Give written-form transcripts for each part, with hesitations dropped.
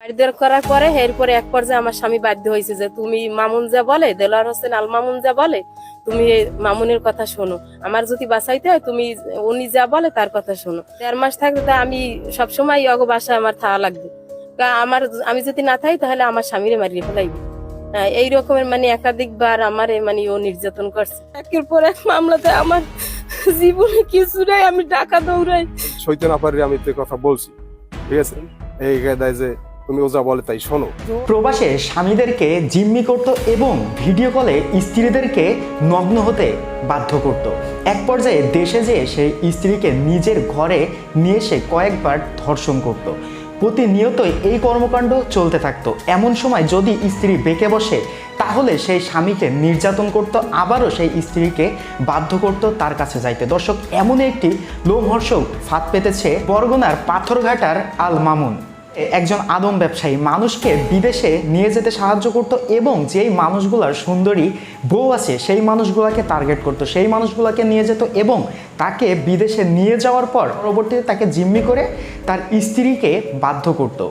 বাড়িদার করার পরে এরপরে এক পর্যায়ে আমার স্বামী বাধ্য হয়েছে যে তুমি মামুন যা বলে, দেলোয়ার হোসেন আল মামুন যা বলে তুমি মামুনের কথা শোনো, আমার যদি বাঁচাইতে হয় তুমি উনি যা বলে তার কথা শোনো। 1.5 মাস থাকতে তা আমি সবসময় অগ বাসায় আমার থাকা লাগবে, আমি যদি না থাকি তাহলে আমার স্বামীরে মারিয়ে ফেলাইবে। এই রকমের একাধিকবার আমার ও নির্যাতন করছে। একের পর এক মামলাতে আমার জীবনে কিছু নাই, আমি টাকা দৌড়াই। সইতে না পারি আমি তো কথা বলছি, ঠিক আছে? এই গায়ে যে তুমি ওজা বলে তাই শোনো। প্রবাসে স্বামীদেরকে জিম্মি করত এবং ভিডিও কলে স্ত্রীদেরকে নগ্ন হতে বাধ্য করত। এক পর্যায়ে দেশে যেয়ে সেই স্ত্রীকে নিজের ঘরে নিয়ে এসে কয়েকবার ধর্ষণ করত। প্রতিনিয়তই এই কর্মকাণ্ড চলতে থাকতো। এমন সময় যদি স্ত্রী বেঁকে বসে তাহলে সেই স্বামীকে নির্যাতন করত, আবারও সেই স্ত্রীকে বাধ্য করত তার কাছে যাইতে। দর্শক, এমন একটি লোমহর্ষক ফাঁদ পেতেছে বরগুনার পাথরঘাটার আল মামুন। একজন আদম ব্যবসায়ী মানুষকে বিদেশে নিয়ে যেতে সাহায্য করত এবং যেই মানুষগুলার সুন্দরী বউ আছে সেই মানুষগুলোকে টার্গেট করত, সেই মানুষগুলোকে নিয়ে যেত এবং তাকে বিদেশে নিয়ে যাওয়ার পর পরবর্তীতে তাকে জিম্মি করে তার স্ত্রীকে বাধ্য করত।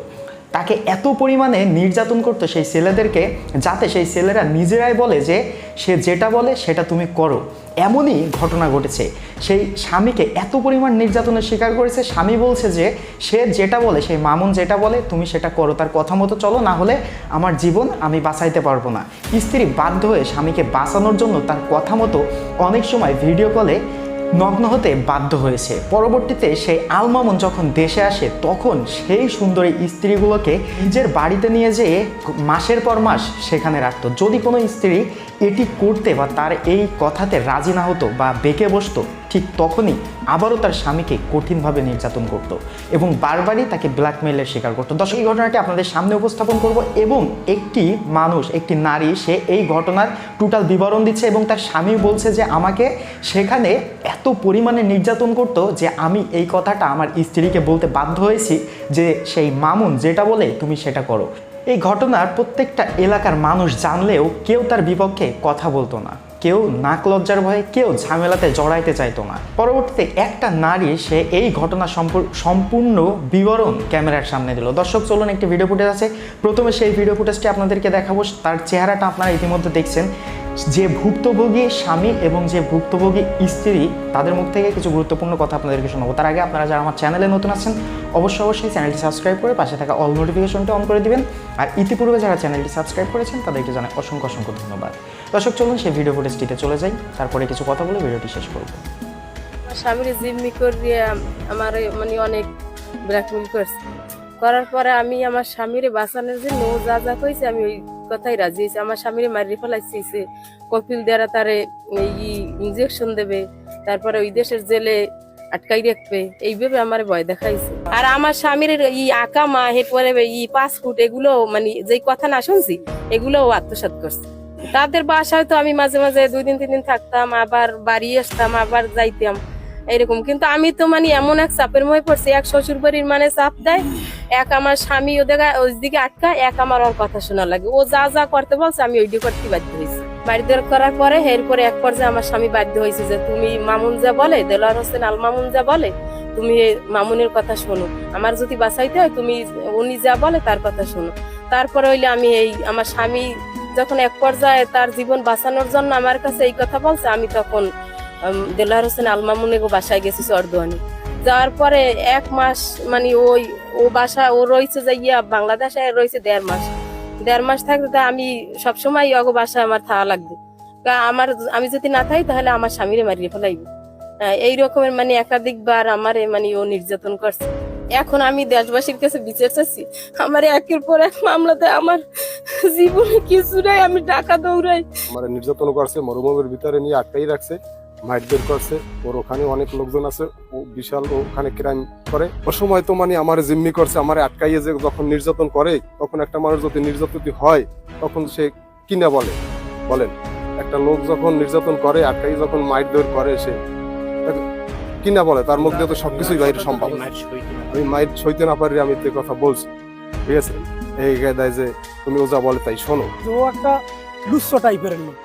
তাকে এত পরিমাণে নির্যাতন করতো সেই ছেলেদেরকে, যাতে সেই ছেলেরা নিজেরাই বলে যে সে যেটা বলে সেটা তুমি করো। এমনই ঘটনা ঘটেছে। সেই স্বামীকে এত পরিমাণ নির্যাতনের শিকার করেছে। স্বামী বলছে যে সে যেটা বলে, সেই মামুন যেটা বলে তুমি সেটা করো, তার কথা মতো চলো, না হলে আমার জীবন আমি বাঁচাইতে পারবো না। স্ত্রী বাধ্য হয়ে স্বামীকে বাঁচানোর জন্য তার কথা মতো অনেক সময় ভিডিও কলে নগ্ন হতে বাধ্য হয়েছে। পরবর্তীতে সেই আল মামুন যখন দেশে আসে তখন সেই সুন্দরী স্ত্রীগুলোকে নিজের বাড়িতে নিয়ে যেয়ে মাসের পর মাস সেখানে রাখতো। যদি কোনো স্ত্রী এটি করতে বা তার এই কথাতে রাজি না হতো বা বেঁকে বসতো, ঠিক তখনই আবারও তার স্বামীকে কঠিনভাবে নির্যাতন করত এবং বারবারই তাকে ব্ল্যাকমেইলের শিকার করতো। দর্শক, এই ঘটনাটি আপনাদের সামনে উপস্থাপন করব এবং একটি মানুষ, একটি নারী, সে এই ঘটনার টোটাল বিবরণ দিচ্ছে এবং তার স্বামী বলছে যে আমাকে সেখানে এত পরিমাণে নির্যাতন করতো যে আমি এই কথাটা আমার স্ত্রীকে বলতে বাধ্য হয়েছি যে সেই মামুন যেটা বলে তুমি সেটা করো। এই ঘটনার প্রত্যেকটা এলাকার মানুষ জানলেও কেউ তার বিপক্ষে কথা বলতো না, কেউ নাক লজ্জার ভয়ে কেউ ঝামেলাতে জড়াইতে চাইতো না। পরবর্তীতে একটা নারী সে এই ঘটনা সম্পূর্ণ বিবরণ ক্যামেরার সামনে দিল। দর্শক, চলুন একটি ভিডিও ফুটেজ আছে, প্রথমে সেই ভিডিও ফুটেজটি আপনাদেরকে দেখাবো। তার চেহারাটা আপনারা ইতিমধ্যে দেখছেন। যে ভুক্তভোগী স্বামী এবং যে ভুক্তভোগী স্ত্রী, তাদের মুখ থেকে কিছু গুরুত্বপূর্ণ কথা আপনাদেরকে শোনাবো। তার আগে আপনারা যারা আমার চ্যানেলে নতুন আছেন অবশ্যই চ্যানেলটি সাবস্ক্রাইব করে পাশে থাকা অল নোটিফিকেশনটি অন করে দিবেন। আর ইতিপূর্বে যারা চ্যানেলটি সাবস্ক্রাইব করেছেন তাদেরকে জানাই অসংখ্য ধন্যবাদ। দর্শক, চলুন সেই ভিডিও ফুটেজটিতে চলে যাই, তারপরে কিছু কথা বলে ভিডিওটি শেষ করব। আমার স্বামীর জিম্মি করিয়ে আমার অনেক ব্ল্যাকমেল করছে। করার পরে আমি আমার স্বামীরে বাঁচানোর জন্য ও যা যা কইছে আমি ওই কথাই রাজি হয়েছি। আমার স্বামীরে মারিয়ে ফেলাইছে, কপিল দ্বারা তারে ইনজেকশন দেবে, তারপরে ওই দেশের জেলে আটকাই রাখবে, এইভাবে আমার ভয় দেখাইছে। আর আমার স্বামীর আকামা এরপরে পাসপোর্ট এগুলো যেই কথা না শুনছি এগুলো আত্মসাৎ করছে। তাদের বাসায় তো আমি মাঝে মাঝে 2 দিন 3 দিন থাকতাম, আবার বাড়ি আসতাম, আবার যাইতাম এরকম। কিন্তু আমি তো এমন এক চাপের মধ্যে পড়ছি, এক শ্বশুর বাড়ির চাপ দেয়, এক আমার স্বামী ওইদিকে আটকায়, এক আমার ওর কথা শোনা লাগে। ও যা যা করতে বলছে আমি ওইটি করতে বাধ্য হয়েছি। বাড়িদার করার পরে এরপরে এক পর্যায়ে আমার স্বামী বাধ্য হয়েছে যে তুমি মামুন যা বলে, দেলোয়ার হোসেন আল মামুন যা বলে তুমি মামুনের কথা শোনো, আমার যদি বাঁচাইতে হয় তুমি উনি যা বলে তার কথা শোনো। তারপরে হইলে আমি আমার স্বামী যখন এক পর্যায়ে তার জীবন বাঁচানোর জন্য আমার কাছে এই কথা বলছে, আমি তখন দেলোয়ার হোসেন আল মামুনের বাসায় গেছি চরদোয়ানি। যাওয়ার পরে 1 মাস ও বাসা ও রয়েছে যাইয়া বাংলাদেশে রয়েছে 1.5 মাস থাকতে আমি সবসময় অগ বাসায় আমার থাকা লাগবে, আমি যদি না থাকি তাহলে আমার স্বামীরে মারিয়ে ফেলাইবে। এই রকমের একাধিকবার আমার ও নির্যাতন করছে। এখন আমি দেশবাসীর কাছে বিচার চাচ্ছি, আমার একের পর এক মামলাতে আমার জীবনে কিছু নাই, আমি টাকা দৌড়াই। আমার নির্যাতন করছে, মরুভূমির ভিতরে নিয়ে আটকাই রাখছে, মাইটদের করছে। ওর ওখানে অনেক লোকজন আছে, ও বিশাল ওখানে ক্রাইম করে। ও সময় তো আমার জিম্মি করছে, আমার আটকাইয়ে যে যখন নির্যাতন করে, তখন একটা মানুষ যদি নির্যাতিত হয় তখন সে কিনা বলেন একটা লোক যখন নির্যাতন করে, আটকাই যখন মাইটদের করে, সে কিনা বলে, তার মধ্যে তো সবকিছুই বাইরে সম্ভব। আমি মাইট সইতে না পারি আমি তো কথা বলছি, ঠিক আছে? এই গায়ে যে তুমি ওজা বলে তাই শোনো। ও একটা লুচ্ছ টাইপের লোক।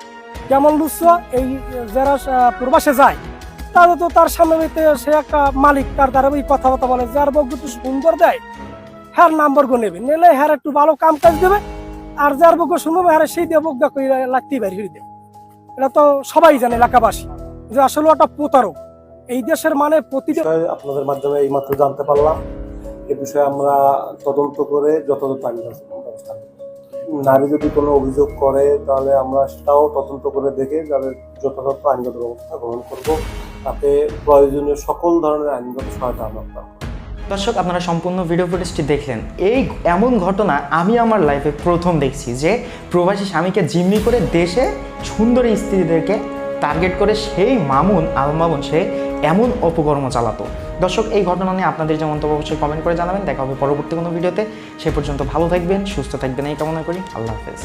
কেমন লুচ্ছ? এই যারা প্রবাসে যায় তারা তো তার সামনে সে একটা মালিক, তার দ্বারা ওই কথাবার্তা বলে, যার বউ একটু সুন্দর দেয় হ্যার নাম্বার গো নেবে, নিলে হ্যার একটু ভালো কাম কাজ দেবে, আর যার বকো শুনবে হ্যাঁ সেই দিয়ে বকদা করে লাগতেই পারি হিড়ে দেবে। এটা তো সবাই জানে এলাকাবাসী যে আসলে ওটা প্রতারক। এই দেশের মানে প্রতিটা বিষয়ে আপনাদের মাধ্যমে এইমাত্র জানতে পারলাম। এ বিষয়ে আমরা তদন্ত করে যথাযথ আইনি ব্যবস্থা নেব। নারী যদি কোনো অভিযোগ করে তাহলে আমরা সেটাও তদন্ত করে দেখে তাদের যথাযথ আইনগত ব্যবস্থা গ্রহণ করব, তাতে প্রয়োজনীয় সকল ধরনের আইনগত সহায়তা আমরা পাবো। দর্শক, আপনারা সম্পূর্ণ ভিডিও ফুটেজটি দেখলেন। এমন ঘটনা আমি আমার লাইফে প্রথম দেখছি যে প্রবাসী স্বামীকে জিম্মি করে দেশে সুন্দরী স্ত্রীদেরকে টার্গেট করে সেই আল মামুন সে এমন অপকর্ম চালাতো। দর্শক, এই ঘটনা নিয়ে আপনাদের যে মন্তব্য অবশ্যই কমেন্ট করে জানাবেন। দেখা হবে পরবর্তী কোনো ভিডিওতে। সে পর্যন্ত ভালো থাকবেন, সুস্থ থাকবেন এই কামনা করি। আল্লাহ হাফেজ।